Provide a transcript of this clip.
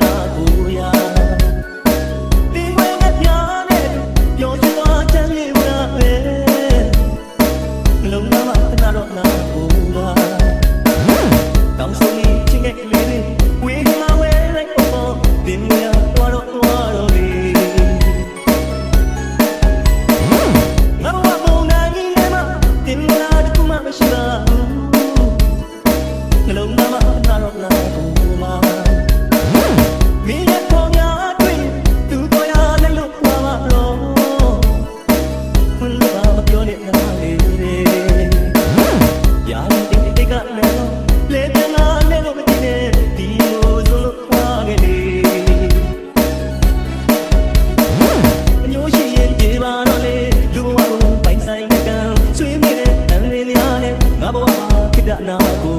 နာကိုရာတင်ဝဲနဲ့ပြားနဲ့ပျော်ရွှင်သွားချမ်းမြေဝရပဲလုံးသားမခဏတော့နာကိုရာတောင်းဆိုနေချင်းကလေးလေးဝေးကလာဝဲလိုက်ပေါ်တင်ဝဲသွားတော့လေငါဘဝမုန်တိုင်းကြီးနဲ့မှတင်ဝဲတခုမှမရှိပါဘူးနှလုံးသားမခဏတော့နာကိုရာမင်းရဲ့ပေါ်များအတွင်းသူတော်ရလည်းလို့ပါပါတော့ဘယ်လိုမှပြောနေနာလေရာတိတ်ကလည်းလေတနာလည်းလို့မသိနဲ့ဒီလိုဆိုလို့ပါခဲ့လေအညိုးရှိရင်ပြေပါတော့လေလူဘဝကိုပိုင်ဆိုင်ကံဆွေးမြေတဲ့အန်လေးများနဲ့ငါဘဝမှာခိတ္တနာကို